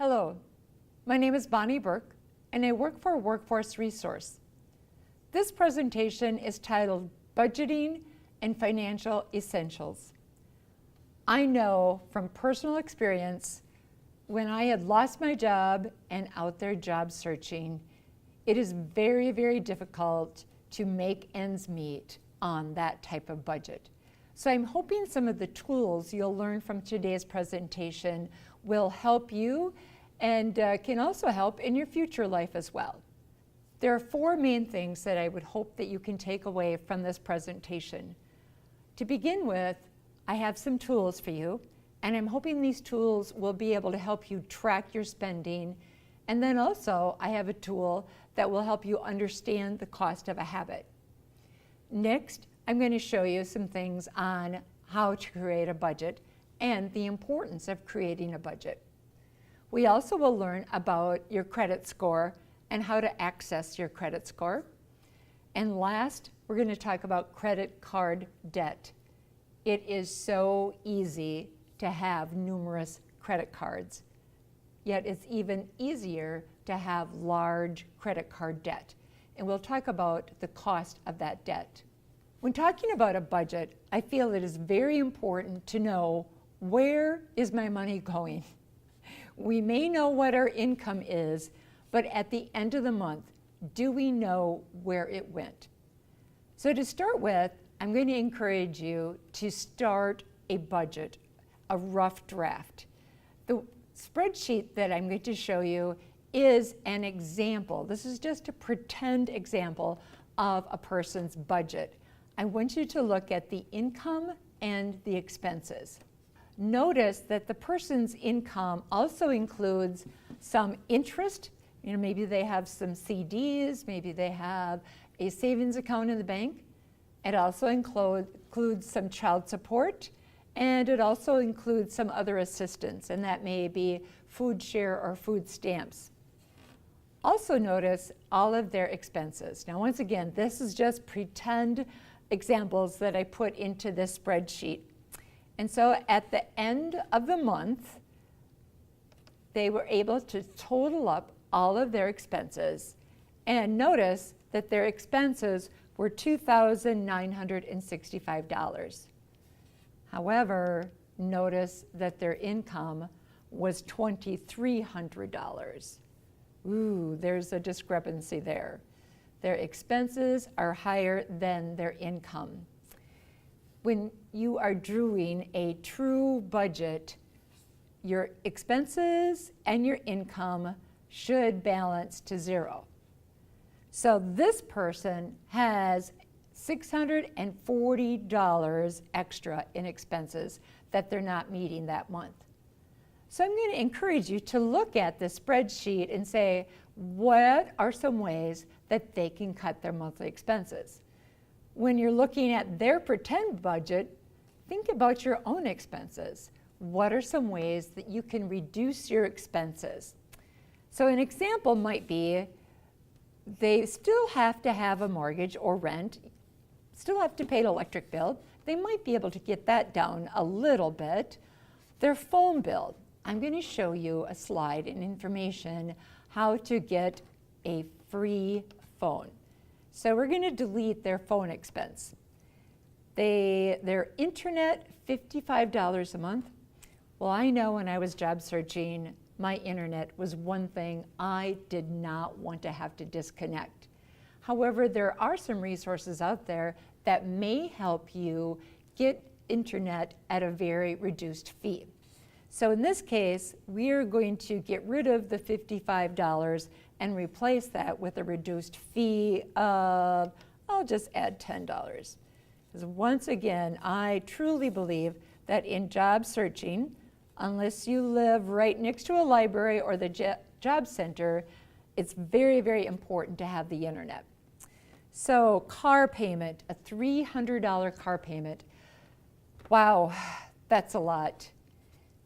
Hello, my name is Bonnie Burke, and I work for Workforce Resource. This presentation is titled Budgeting and Financial Essentials. I know from personal experience, when I had lost my job and out there job searching, it is very, very difficult to make ends meet on that type of budget. So I'm hoping some of the tools you'll learn from today's presentation will help you and can also help in your future life as well. There are four main things that I would hope that you can take away from this presentation. To begin with, I have some tools for you, and I'm hoping these tools will be able to help you track your spending. And then also, I have a tool that will help you understand the cost of a habit. Next, I'm going to show you some things on how to create a budget and the importance of creating a budget. We also will learn about your credit score and how to access your credit score. And last, we're going to talk about credit card debt. It is so easy to have numerous credit cards, yet it's even easier to have large credit card debt. And we'll talk about the cost of that debt. When talking about a budget, I feel it is very important to know, where is my money going? We may know what our income is, but at the end of the month, do we know where it went? So to start with, I'm going to encourage you to start a budget, a rough draft. The spreadsheet that I'm going to show you is an example. This is just a pretend example of a person's budget. I want you to look at the income and the expenses. Notice that the person's income also includes some interest. Maybe they have some CDs, maybe they have a savings account in the bank. It also includes some child support, and it also includes some other assistance, and that may be food share or food stamps. Also notice all of their expenses. Now, once again, this is just pretend examples that I put into this spreadsheet. And so at the end of the month, they were able to total up all of their expenses, and notice that their expenses were $2,965. However, notice that their income was $2,300. Ooh, there's a discrepancy there. Their expenses are higher than their income. When you are doing a true budget, your expenses and your income should balance to zero. So this person has $640 extra in expenses that they're not meeting that month. So I'm going to encourage you to look at this spreadsheet and say, what are some ways that they can cut their monthly expenses? When you're looking at their pretend budget, think about your own expenses. What are some ways that you can reduce your expenses? So an example might be, they still have to have a mortgage or rent, still have to pay an electric bill. They might be able to get that down a little bit. Their phone bill. I'm going to show you a slide and information how to get a free phone. So we're going to delete their phone expense. Their internet, $55 a month. Well, I know when I was job searching, my internet was one thing I did not want to have to disconnect. However, there are some resources out there that may help you get internet at a very reduced fee. So in this case, we are going to get rid of the $55 and replace that with a reduced fee of, I'll just add $10. Because once again, I truly believe that in job searching, unless you live right next to a library or the job center, it's very, very important to have the internet. So car payment, a $300 car payment. Wow, that's a lot.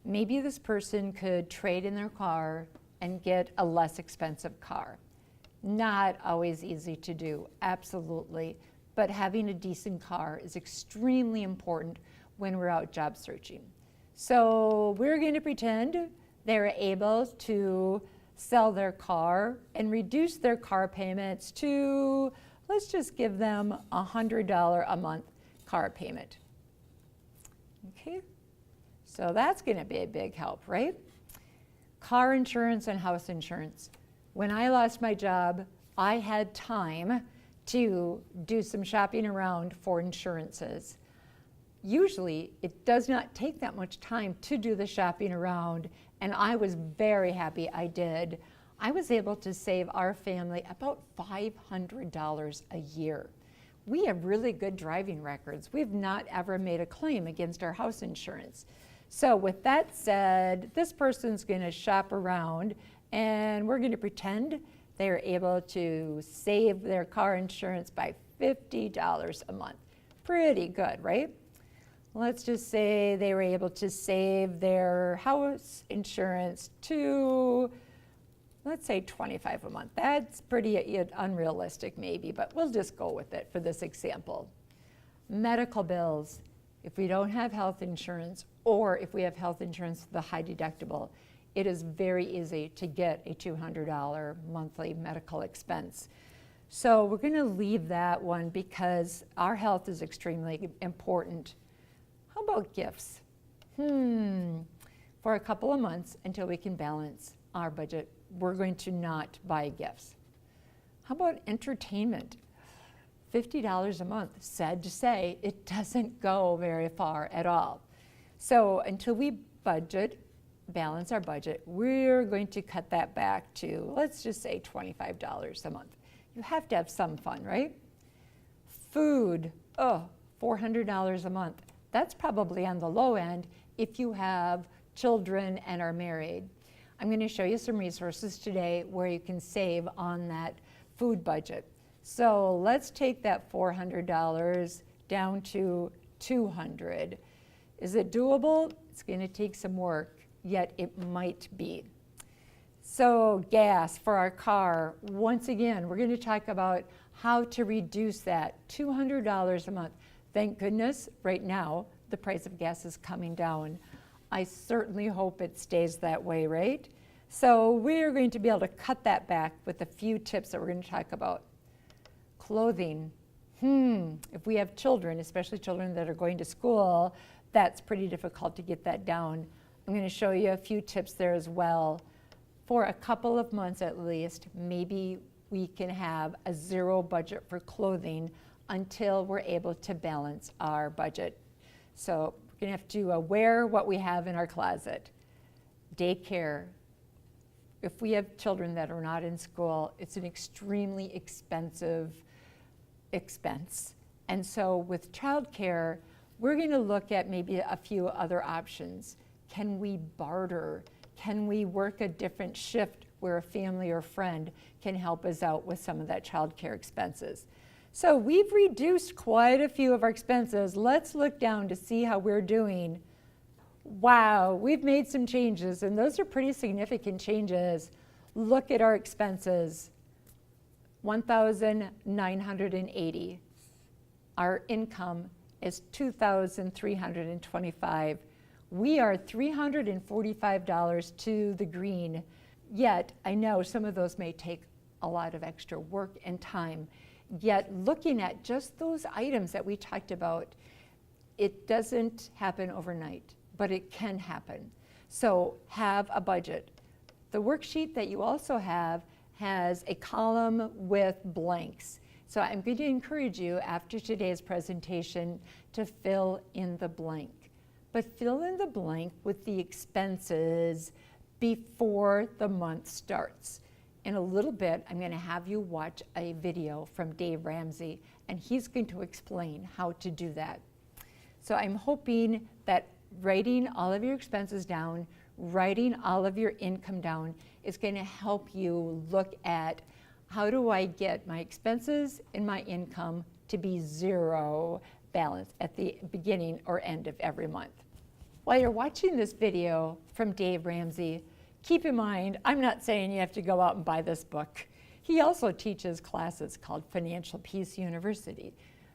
Maybe this person could trade in their car and get a less expensive car. Not always easy to do, absolutely. But having a decent car is extremely important when we're out job searching. So we're going to pretend they're able to sell their car and reduce their car payments to, let's just give them a $100 a month car payment. Okay, so that's going to be a big help, right? Car insurance and house insurance. When I lost my job, I had time to do some shopping around for insurances. Usually, it does not take that much time to do the shopping around, and I was very happy I did. I was able to save our family about $500 a year. We have really good driving records. We've not ever made a claim against our house insurance. So with that said, this person's going to shop around, and we're going to pretend they're able to save their car insurance by $50 a month. Pretty good, right? Let's just say they were able to save their house insurance to, let's say, $25 a month. That's pretty unrealistic maybe, but we'll just go with it for this example. Medical bills. If we don't have health insurance, or if we have health insurance with a high deductible, it is very easy to get a $200 monthly medical expense. So we're going to leave that one because our health is extremely important. How about gifts? For a couple of months until we can balance our budget, we're going to not buy gifts. How about entertainment? $50 a month. Sad to say, it doesn't go very far at all. So until we balance our budget, we're going to cut that back to, let's just say, $25 a month. You have to have some fun, right? Food, $400 a month. That's probably on the low end if you have children and are married. I'm going to show you some resources today where you can save on that food budget. So let's take that $400 down to $200. Is it doable? It's going to take some work, yet it might be. So gas for our car, once again, we're going to talk about how to reduce that $200 a month. Thank goodness right now the price of gas is coming down. I certainly hope it stays that way, right? So we're going to be able to cut that back with a few tips that we're going to talk about. Clothing. If we have children, especially children that are going to school, that's pretty difficult to get that down. I'm going to show you a few tips there as well. For a couple of months at least, maybe we can have a zero budget for clothing until we're able to balance our budget. So we're going to have to wear what we have in our closet. Daycare. If we have children that are not in school, it's an extremely expensive expense. And so with childcare, we're going to look at maybe a few other options. Can we barter? Can we work a different shift where a family or friend can help us out with some of that childcare expenses? So we've reduced quite a few of our expenses. Let's look down to see how we're doing. Wow, we've made some changes, and those are pretty significant changes. Look at our expenses, $1,980. Our income is $2,325. We are $345 to the green, yet I know some of those may take a lot of extra work and time. Yet looking at just those items that we talked about, it doesn't happen overnight, but it can happen. So have a budget. The worksheet that you also have has a column with blanks. So I'm going to encourage you after today's presentation to fill in the blank. But fill in the blank with the expenses before the month starts. In a little bit, I'm going to have you watch a video from Dave Ramsey, and he's going to explain how to do that. So I'm hoping that writing all of your expenses down, writing all of your income down is going to help you look at how do I get my expenses and my income to be zero balance at the beginning or end of every month. While you're watching this video from Dave Ramsey, keep in mind, I'm not saying you have to go out and buy this book. He also teaches classes called Financial Peace University.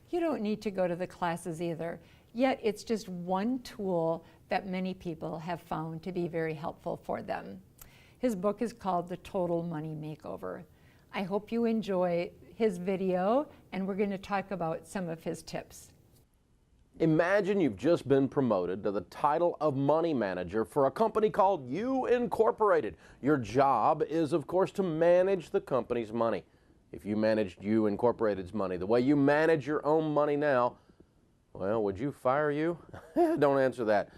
You don't need to go to the classes either, yet it's just one tool that many people have found to be very helpful for them. His book is called The Total Money Makeover. I hope you enjoy his video, and we're going to talk about some of his tips. Imagine you've just been promoted to the title of money manager for a company called You Incorporated. Your job is, of course, to manage the company's money. If you managed You Incorporated's money the way you manage your own money now, well, would you fire you? Don't answer that.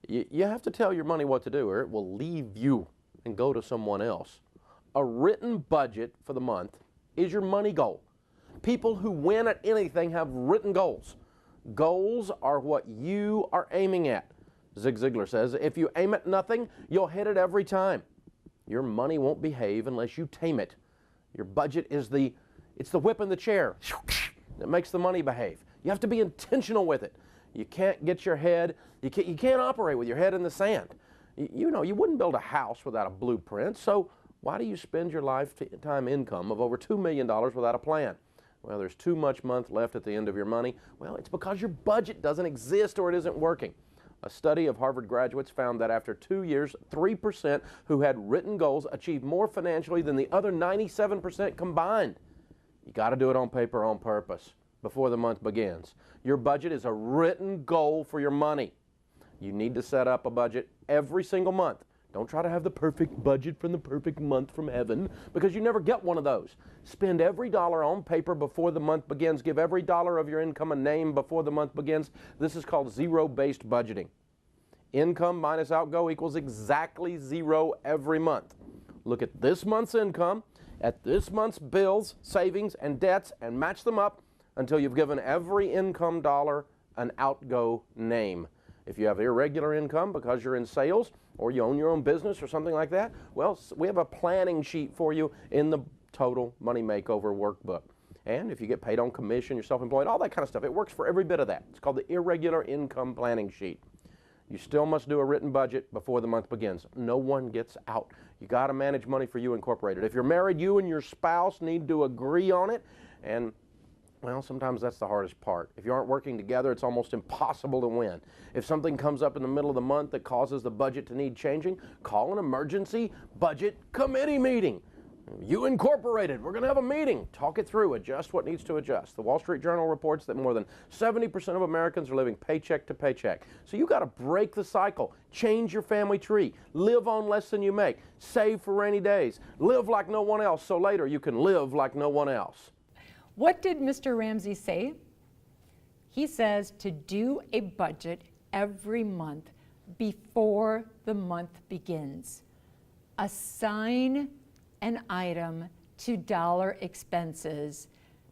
You have to tell your money what to do, or it will leave you and go to someone else. A written budget for the month is your money goal. People who win at anything have written goals. Goals are what you are aiming at. Zig Ziglar says, if you aim at nothing, you'll hit it every time. Your money won't behave unless you tame it. Your budget is the whip in the chair that makes the money behave. You have to be intentional with it. You can't get your head, you can't operate with your head in the sand. You know, you wouldn't build a house without a blueprint, so why do you spend your lifetime income of over $2 million without a plan? Well, there's too much month left at the end of your money. Well, it's because your budget doesn't exist or it isn't working. A study of Harvard graduates found that after 2 years, 3% who had written goals achieved more financially than the other 97% combined. You got to do it on paper on purpose before the month begins. Your budget is a written goal for your money. You need to set up a budget every single month. Don't try to have the perfect budget from the perfect month from heaven, because you never get one of those. Spend every dollar on paper before the month begins. Give every dollar of your income a name before the month begins. This is called zero-based budgeting. Income minus outgo equals exactly zero every month. Look at this month's income, at this month's bills, savings, and debts, and match them up until you've given every income dollar an outgo name. If you have irregular income because you're in sales or you own your own business or something like that, well, we have a planning sheet for you in the Total Money Makeover workbook. And if you get paid on commission, you're self-employed, all that kind of stuff, it works for every bit of that. It's called the Irregular Income Planning Sheet. You still must do a written budget before the month begins. No one gets out. You got to manage money for You Incorporated. If you're married, you and your spouse need to agree on it, and well, sometimes that's the hardest part. If you aren't working together, it's almost impossible to win. If something comes up in the middle of the month that causes the budget to need changing, call an emergency budget committee meeting. You Incorporated, we're going to have a meeting. Talk it through, adjust what needs to adjust. The Wall Street Journal reports that more than 70% of Americans are living paycheck to paycheck. So you got to break the cycle, change your family tree, live on less than you make, save for rainy days, live like no one else so later you can live like no one else. What did Mr. Ramsey say? He says to do a budget every month before the month begins. Assign an item to dollar expenses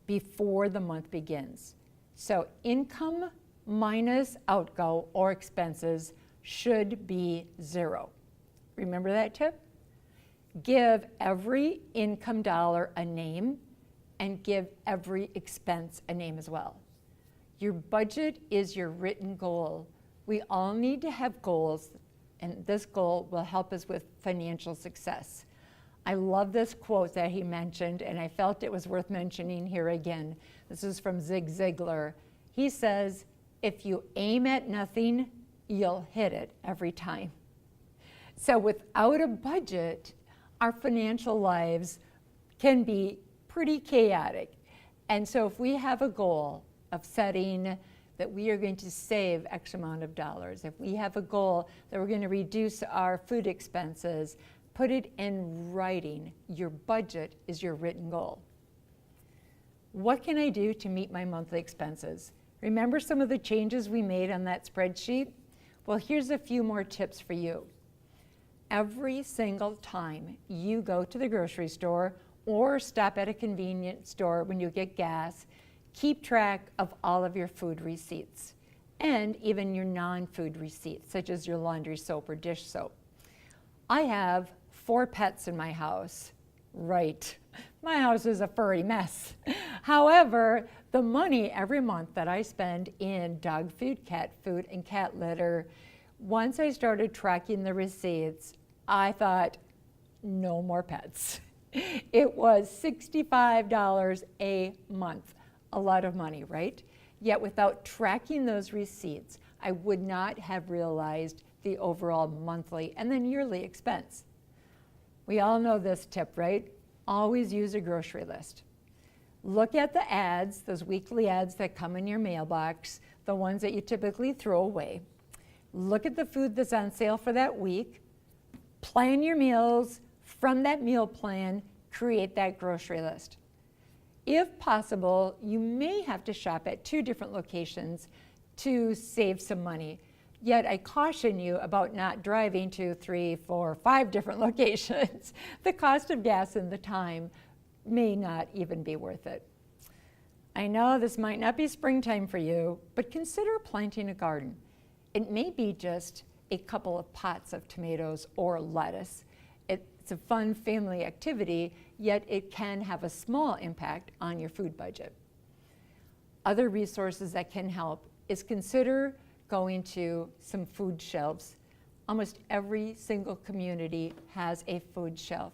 before the month begins. So income minus outgo or expenses should be zero. Remember that tip? Give every income dollar a name and give every expense a name as well. Your budget is your written goal. We all need to have goals, and this goal will help us with financial success. I love this quote that he mentioned, and I felt it was worth mentioning here again. This is from Zig Ziglar. He says, if you aim at nothing, you'll hit it every time. So without a budget, our financial lives can be pretty chaotic. And so if we have a goal of setting that we are going to save X amount of dollars, if we have a goal that we're going to reduce our food expenses, put it in writing. Your budget is your written goal. What can I do to meet my monthly expenses? Remember some of the changes we made on that spreadsheet? Well, here's a few more tips for you. Every single time you go to the grocery store or stop at a convenience store when you get gas, keep track of all of your food receipts and even your non-food receipts, such as your laundry soap or dish soap. I have 4 pets in my house. Right, my house is a furry mess. However, the money every month that I spend in dog food, cat food, and cat litter, once I started tracking the receipts, I thought, no more pets. It was $65 a month, a lot of money, right? Yet without tracking those receipts, I would not have realized the overall monthly and then yearly expense. We all know this tip, right? Always use a grocery list. Look at the ads, those weekly ads that come in your mailbox, the ones that you typically throw away. Look at the food that's on sale for that week. Plan your meals from that meal plan, create that grocery list. If possible, you may have to shop at 2 different locations to save some money. Yet I caution you about not driving to 3, 4, 5 different locations. The cost of gas and the time may not even be worth it. I know this might not be springtime for you, but consider planting a garden. It may be just a couple of pots of tomatoes or lettuce. It's a fun family activity, yet it can have a small impact on your food budget. Other resources that can help is consider going to some food shelves. Almost every single community has a food shelf.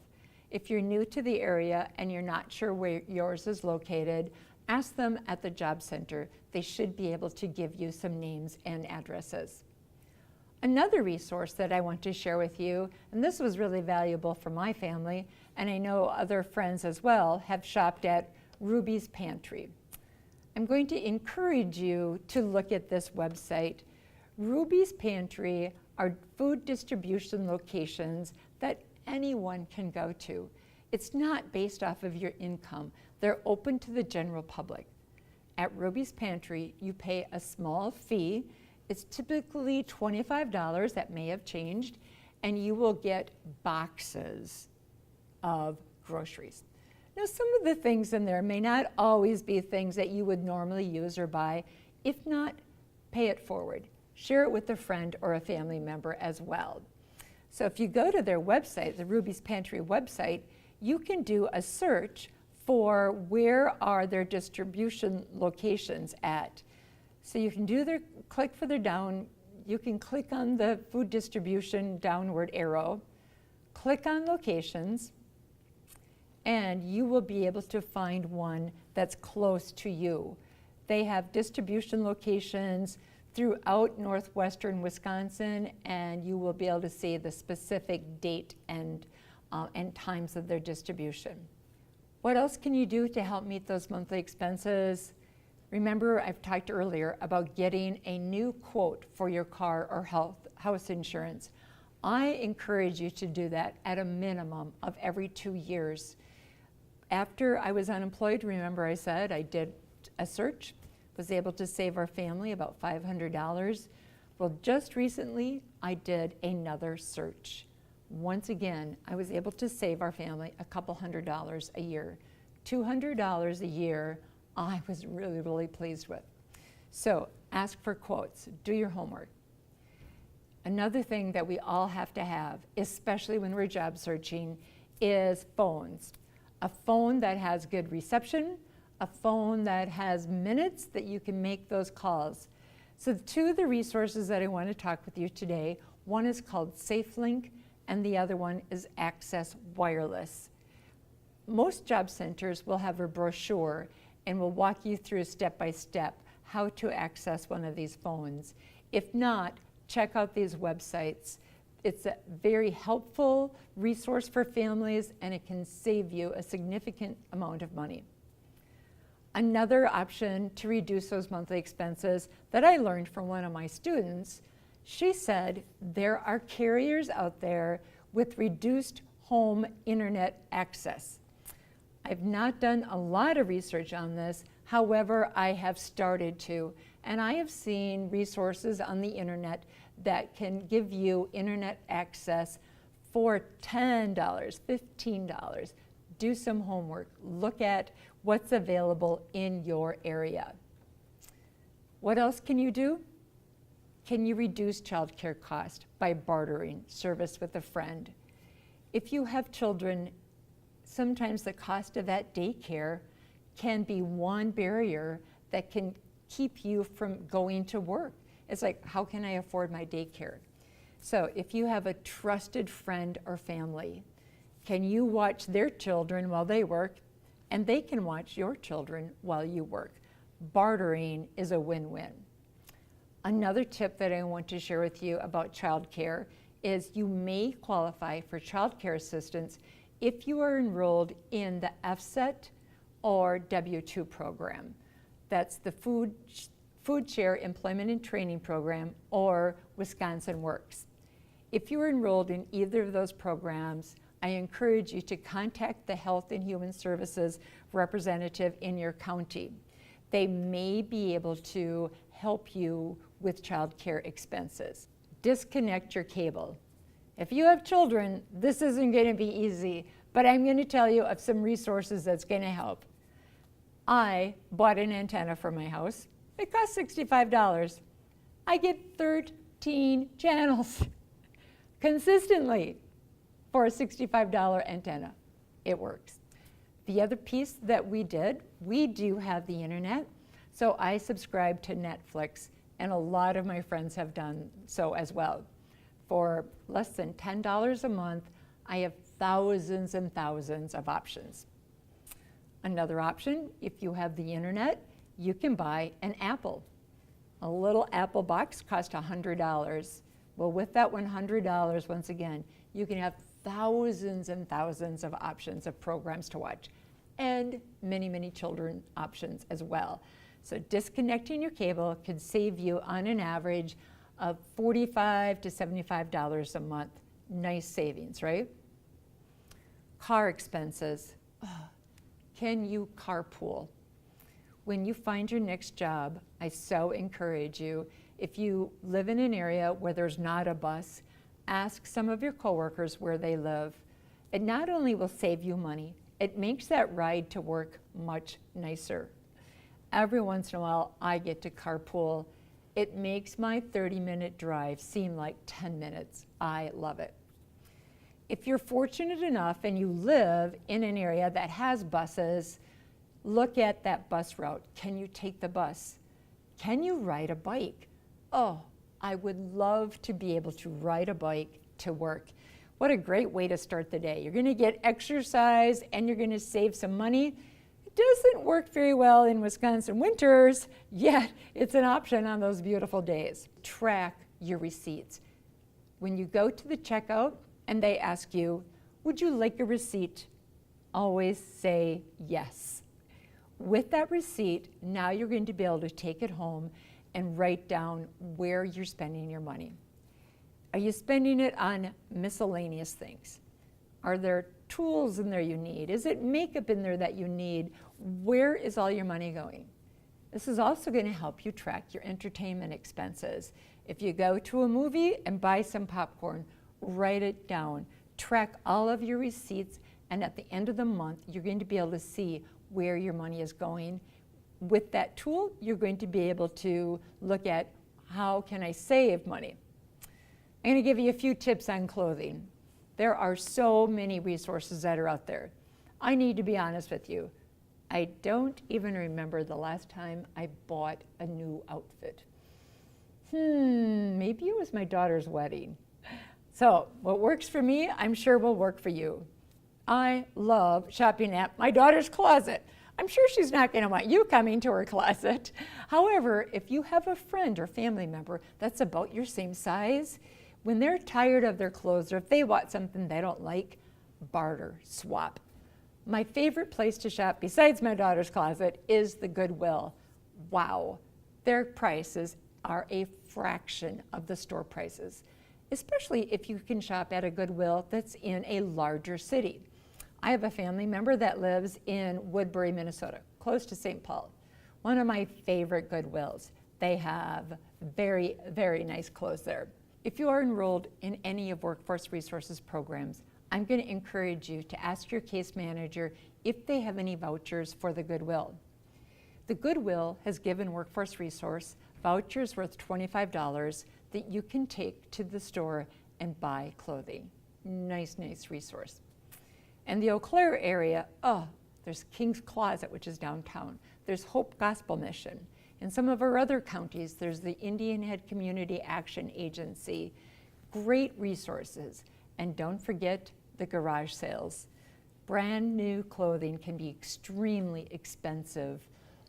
If you're new to the area and you're not sure where yours is located, ask them at the job center. They should be able to give you some names and addresses. Another resource that I want to share with you, and this was really valuable for my family, and I know other friends as well have shopped at Ruby's Pantry. I'm going to encourage you to look at this website. Ruby's Pantry are food distribution locations that anyone can go to. It's not based off of your income. They're open to the general public. At Ruby's Pantry, you pay a small fee. It's typically $25, that may have changed, and you will get boxes of groceries. Now, some of the things in there may not always be things that you would normally use or buy. If not, pay it forward. Share it with a friend or a family member as well. So if you go to their website, the Ruby's Pantry website, you can do a search for where are their distribution locations at. So you can click further down, you can click on the food distribution downward arrow, click on locations, and you will be able to find one that's close to you. They have distribution locations throughout northwestern Wisconsin, and you will be able to see the specific date and times of their distribution. What else can you do to help meet those monthly expenses? Remember, I've talked earlier about getting a new quote for your car or house insurance. I encourage you to do that at a minimum of every 2 years. After I was unemployed, remember I said I did a search, was able to save our family about $500. Well, just recently, I did another search. Once again, I was able to save our family a couple $100 a year. $200 a year, I was really, really pleased with. So ask for quotes, do your homework. Another thing that we all have to have, especially when we're job searching, is phones. A phone that has good reception, a phone that has minutes that you can make those calls. So 2 of the resources that I want to talk with you today, one is called SafeLink and the other one is Access Wireless. Most job centers will have a brochure and will walk you through step by step how to access one of these phones. If not, check out these websites. It's a very helpful resource for families and it can save you a significant amount of money. Another option to reduce those monthly expenses that I learned from one of my students, she said there are carriers out there with reduced home internet access. I've not done a lot of research on this, however, I have started to, and I have seen resources on the internet that can give you internet access for $10, $15. Do some homework, look at what's available in your area. What else can you do? Can you reduce childcare cost by bartering service with a friend? If you have children, sometimes the cost of that daycare can be one barrier that can keep you from going to work. It's like, how can I afford my daycare? So if you have a trusted friend or family, can you watch their children while they work and they can watch your children while you work? Bartering is a win-win. Another tip that I want to share with you about childcare is you may qualify for childcare assistance if you are enrolled in the FSET or W-2 program. That's the Food Share Employment and Training Program, or Wisconsin Works. If you are enrolled in either of those programs, I encourage you to contact the Health and Human Services representative in your county. They may be able to help you with child care expenses. Disconnect your cable. If you have children, this isn't going to be easy, but I'm going to tell you of some resources that's going to help. I bought an antenna for my house. It cost $65. I get 13 channels consistently for a $65 antenna. It works. The other piece that we do have the internet, so I subscribe to Netflix, and a lot of my friends have done so as well. For less than $10 a month, I have thousands and thousands of options. Another option, if you have the internet, you can buy an Apple. A little Apple box costs $100. Well, with that $100, once again, you can have thousands and thousands of options of programs to watch, and many, many children options as well. So disconnecting your cable could save you on an average of $45 to $75 a month. Nice savings, right? Car expenses. Oh, can you carpool? When you find your next job, I so encourage you, if you live in an area where there's not a bus, ask some of your coworkers where they live. It not only will save you money, it makes that ride to work much nicer. Every once in a while, I get to carpool. It makes my 30-minute drive seem like 10 minutes. I love it. If you're fortunate enough and you live in an area that has buses, look at that bus route. Can you take the bus? Can you ride a bike? Oh, I would love to be able to ride a bike to work. What a great way to start the day. You're going to get exercise and you're going to save some money. It doesn't work very well in Wisconsin winters, yet it's an option on those beautiful days. Track your receipts. When you go to the checkout and they ask you, would you like a receipt? Always say yes. With that receipt, now you're going to be able to take it home and write down where you're spending your money. Are you spending it on miscellaneous things? Are there tools in there you need? Is it makeup in there that you need? Where is all your money going? This is also going to help you track your entertainment expenses. If you go to a movie and buy some popcorn, write it down. Track all of your receipts, and at the end of the month, you're going to be able to see where your money is going. With that tool, you're going to be able to look at how can I save money. I'm going to give you a few tips on clothing. There are so many resources that are out there. I need to be honest with you. I don't even remember the last time I bought a new outfit. Maybe it was my daughter's wedding. So what works for me, I'm sure will work for you. I love shopping at my daughter's closet. I'm sure she's not going to want you coming to her closet. However, if you have a friend or family member that's about your same size, when they're tired of their clothes or if they want something they don't like, barter, swap. My favorite place to shop besides my daughter's closet is the Goodwill. Wow, their prices are a fraction of the store prices, especially if you can shop at a Goodwill that's in a larger city. I have a family member that lives in Woodbury, Minnesota, close to St. Paul. One of my favorite Goodwills. They have very, very nice clothes there. If you are enrolled in any of Workforce Resources programs, I'm going to encourage you to ask your case manager if they have any vouchers for the Goodwill. The Goodwill has given Workforce Resource vouchers worth $25 that you can take to the store and buy clothing. Nice, nice resource. In the Eau Claire area, there's King's Closet, which is downtown. There's Hope Gospel Mission. In some of our other counties, there's the Indian Head Community Action Agency. Great resources. And don't forget the garage sales. Brand new clothing can be extremely expensive.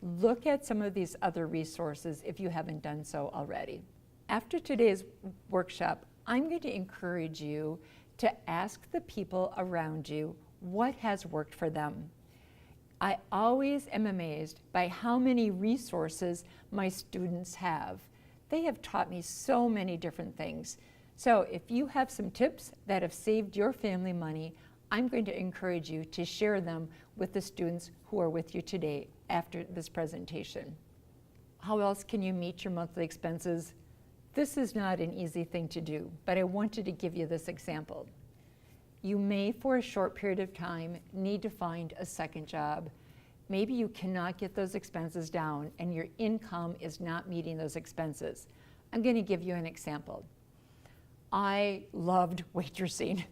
look at some of these other resources if you haven't done so already. After today's workshop, I'm going to encourage you to ask the people around you what has worked for them. I always am amazed by how many resources my students have. They have taught me so many different things. So if you have some tips that have saved your family money, I'm going to encourage you to share them with the students who are with you today after this presentation. How else can you meet your monthly expenses? This is not an easy thing to do, but I wanted to give you this example. You may, for a short period of time, need to find a second job. Maybe you cannot get those expenses down and your income is not meeting those expenses. I'm going to give you an example. I loved waitressing.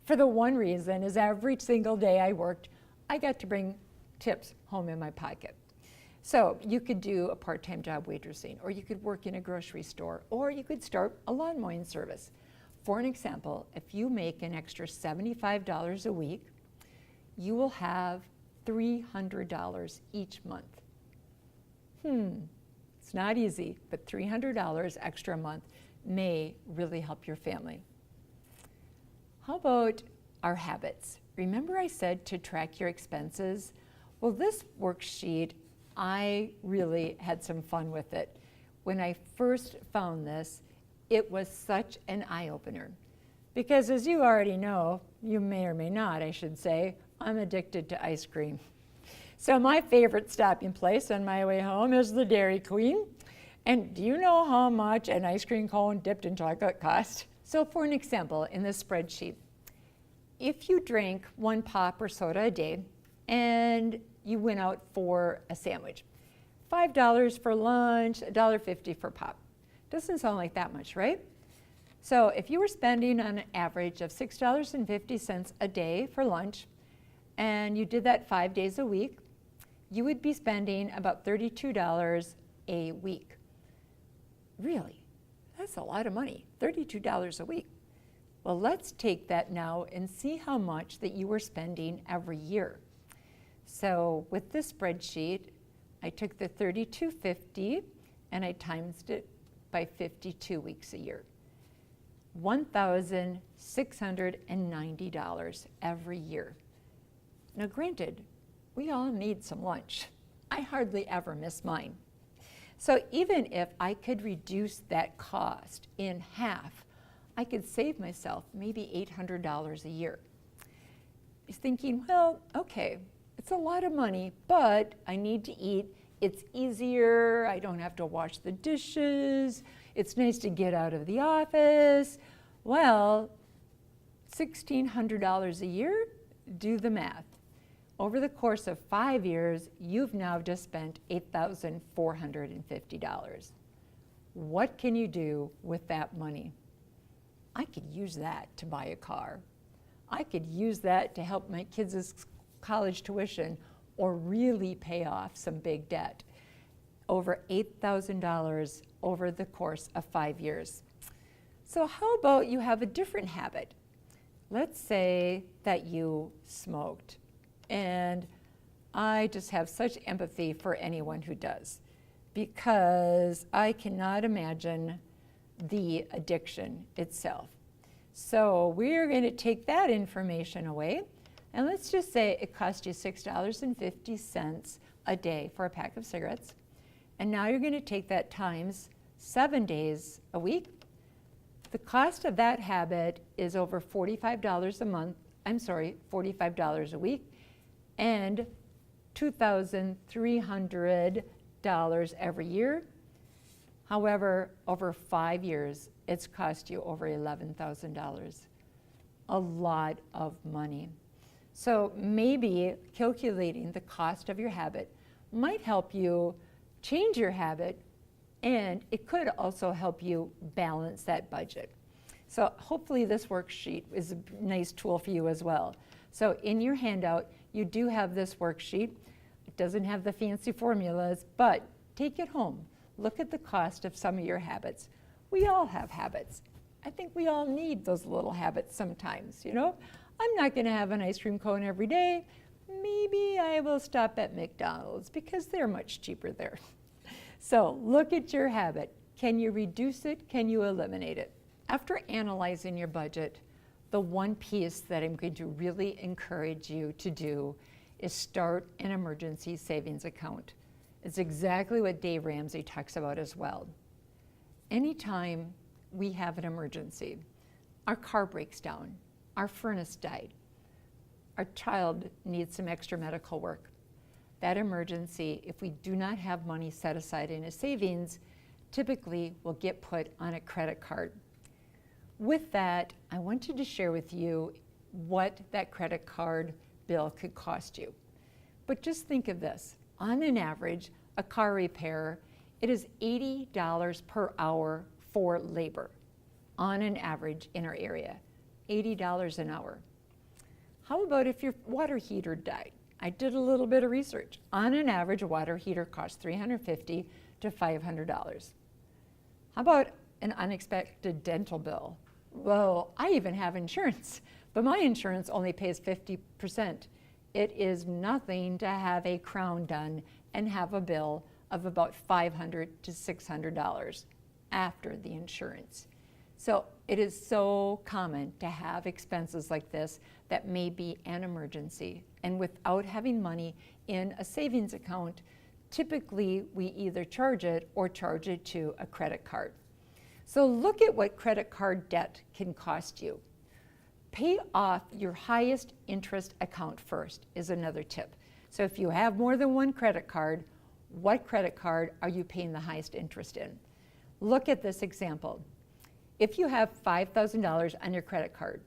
For the one reason is every single day I worked, I got to bring tips home in my pocket. So you could do a part-time job waitressing, or you could work in a grocery store, or you could start a lawn mowing service. For an example, if you make an extra $75 a week, you will have $300 each month. It's not easy, but $300 extra a month may really help your family. How about our habits? Remember I said to track your expenses? Well, this worksheet, I really had some fun with it. When I first found this, it was such an eye-opener. Because as you already know, you may or may not, I should say, I'm addicted to ice cream. So my favorite stopping place on my way home is the Dairy Queen. And do you know how much an ice cream cone dipped in chocolate costs? So for an example, in this spreadsheet, if you drank 1 pop or soda a day and you went out for a sandwich, $5 for lunch, $1.50 for pop. Doesn't sound like that much, right? So if you were spending on an average of $6.50 a day for lunch, and you did that 5 days a week, you would be spending about $32 a week. Really? That's a lot of money, $32 a week. Well, let's take that now and see how much that you were spending every year. So with this spreadsheet, I took the $32.50 and I times it by 52 weeks a year. $1,690 every year. Now granted, we all need some lunch. I hardly ever miss mine. So even if I could reduce that cost in half, I could save myself maybe $800 a year. He's thinking, well, okay, it's a lot of money, but I need to eat. It's easier, I don't have to wash the dishes, it's nice to get out of the office. Well, $1,600 a year, do the math. Over the course of 5 years, you've now just spent $8,450. What can you do with that money? I could use that to buy a car. I could use that to help my kids' college tuition or really pay off some big debt. Over $8,000 over the course of 5 years. So how about you have a different habit? Let's say that you smoked. And I just have such empathy for anyone who does, because I cannot imagine the addiction itself. So we're going to take that information away, and let's just say it cost you $6.50 a day for a pack of cigarettes. And now you're going to take that times 7 days a week. The cost of that habit is over $45 a month, $45 a week, and $2,300 every year. However, over 5 years, it's cost you over $11,000. A lot of money. So maybe calculating the cost of your habit might help you change your habit, and it could also help you balance that budget. So hopefully this worksheet is a nice tool for you as well. So in your handout, you do have this worksheet. It doesn't have the fancy formulas, but take it home. Look at the cost of some of your habits. We all have habits. I think we all need those little habits sometimes, you know? I'm not gonna have an ice cream cone every day, maybe I will stop at McDonald's because they're much cheaper there. So look at your habit. Can you reduce it? Can you eliminate it? After analyzing your budget, the one piece that I'm going to really encourage you to do is start an emergency savings account. It's exactly what Dave Ramsey talks about as well. Anytime we have an emergency, our car breaks down, our furnace died, our child needs some extra medical work. That emergency, if we do not have money set aside in a savings, typically will get put on a credit card. With that, I wanted to share with you what that credit card bill could cost you. But just think of this. On an average, a car repair, it is $80 per hour for labor. On an average in our area, $80 an hour. How about if your water heater died? I did a little bit of research. On an average, a water heater costs $350 to $500. How about an unexpected dental bill? Well, I even have insurance, but my insurance only pays 50%. It is nothing to have a crown done and have a bill of about $500 to $600 after the insurance. So it is so common to have expenses like this that may be an emergency. And without having money in a savings account, typically we either charge it or charge it to a credit card. So look at what credit card debt can cost you. Pay off your highest interest account first is another tip. So if you have more than one credit card, what credit card are you paying the highest interest in? Look at this example. If you have $5,000 on your credit card,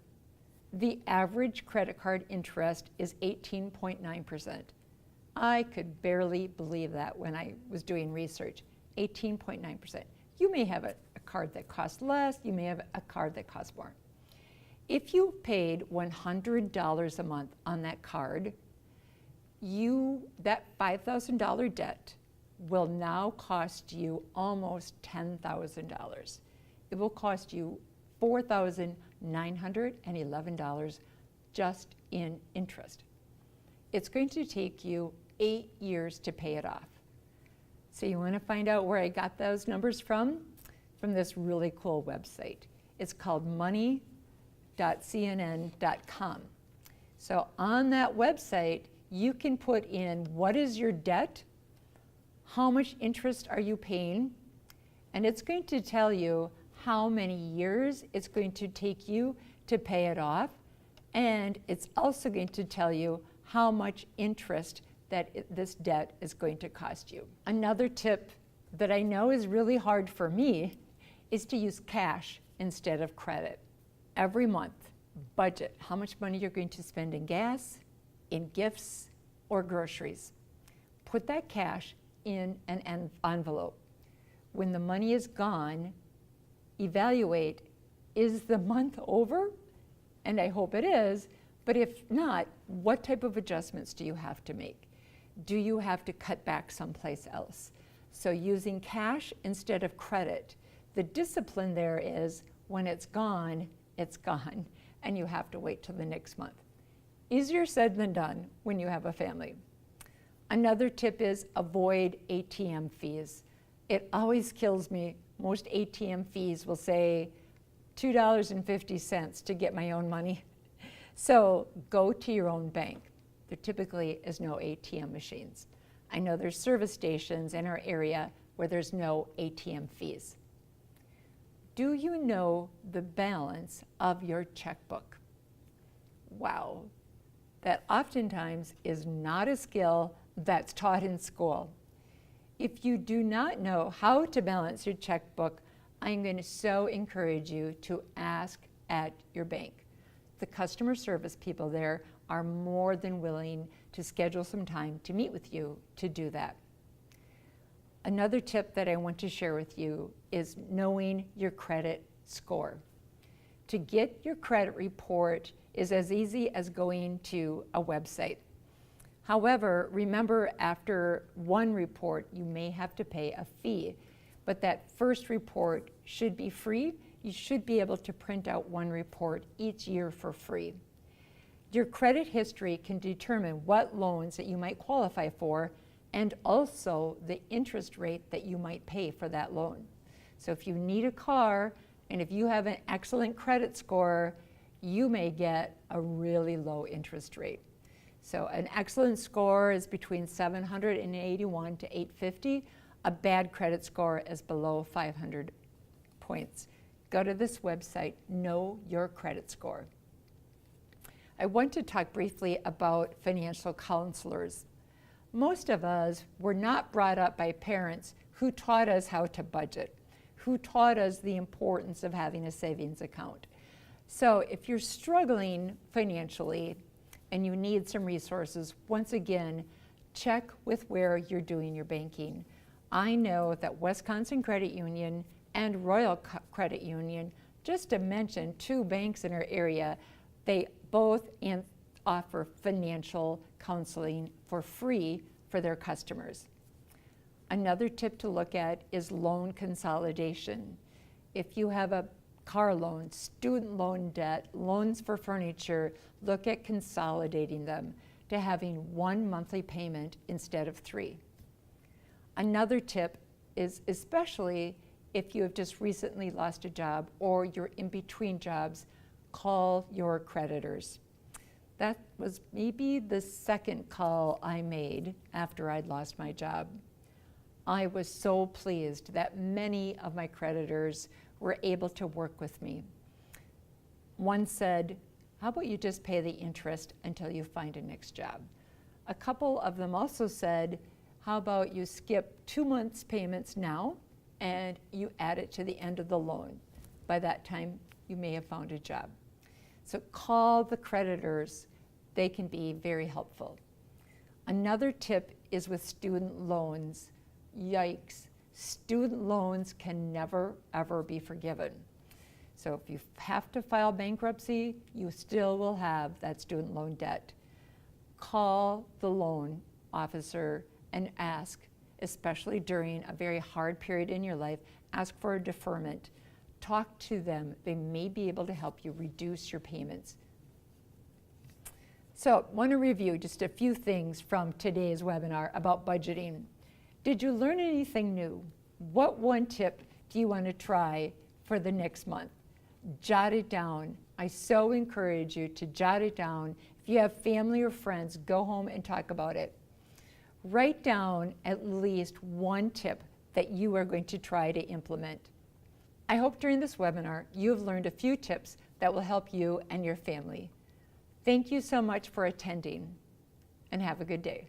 the average credit card interest is 18.9%. I could barely believe that when I was doing research, 18.9%. You may have a card that costs less, you may have a card that costs more. If you paid $100 a month on that card, that $5,000 debt will now cost you almost $10,000. It will cost you $4,911 just in interest. It's going to take you 8 years to pay it off. So you want to find out where I got those numbers from? From this really cool website. It's called money.cnn.com. So on that website, you can put in what is your debt, how much interest are you paying, and it's going to tell you how many years it's going to take you to pay it off, and it's also going to tell you how much interest that this debt is going to cost you. Another tip that I know is really hard for me is to use cash instead of credit. Every month, budget how much money you're going to spend in gas, in gifts, or groceries. Put that cash in an envelope. When the money is gone, evaluate, is the month over? And I hope it is, but if not, what type of adjustments do you have to make? Do you have to cut back someplace else? So using cash instead of credit, the discipline there is when it's gone, and you have to wait till the next month. Easier said than done when you have a family. Another tip is avoid ATM fees. It always kills me. Most ATM fees will say $2.50 to get my own money. So go to your own bank. There typically is no ATM machines. I know there's service stations in our area where there's no ATM fees. Do you know the balance of your checkbook? Wow, that oftentimes is not a skill that's taught in school. If you do not know how to balance your checkbook, I'm going to so encourage you to ask at your bank. The customer service people there are more than willing to schedule some time to meet with you to do that. Another tip that I want to share with you is knowing your credit score. To get your credit report is as easy as going to a website. However, remember, after one report, you may have to pay a fee, but that first report should be free. You should be able to print out one report each year for free. Your credit history can determine what loans that you might qualify for and also the interest rate that you might pay for that loan. So if you need a car and if you have an excellent credit score, you may get a really low interest rate. So an excellent score is between 781 to 850. A bad credit score is below 500 points. Go to this website, Know Your Credit Score. I want to talk briefly about financial counselors. Most of us were not brought up by parents who taught us how to budget, who taught us the importance of having a savings account. So if you're struggling financially and you need some resources, once again, check with where you're doing your banking. I know that Wisconsin Credit Union and Royal Credit Union, just to mention two banks in our area, they both offer financial counseling for free for their customers. Another tip to look at is loan consolidation. If you have a car loan, student loan debt, loans for furniture, look at consolidating them to having one monthly payment instead of 3. Another tip is, especially if you have just recently lost a job or you're in between jobs, call your creditors. That was maybe the second call I made after I'd lost my job. I was so pleased that many of my creditors were able to work with me. One said, how about you just pay the interest until you find a next job? A couple of them also said, how about you skip 2 months payments now and you add it to the end of the loan. By that time, you may have found a job. So call the creditors. They can be very helpful. Another tip is with student loans. Yikes. Student loans can never, ever be forgiven. So if you have to file bankruptcy, you still will have that student loan debt. Call the loan officer and ask, especially during a very hard period in your life, ask for a deferment. Talk to them. They may be able to help you reduce your payments. So I want to review just a few things from today's webinar about budgeting. Did you learn anything new? What one tip do you want to try for the next month? Jot it down. I so encourage you to jot it down. If you have family or friends, go home and talk about it. Write down at least one tip that you are going to try to implement. I hope during this webinar you have learned a few tips that will help you and your family. Thank you so much for attending, and have a good day.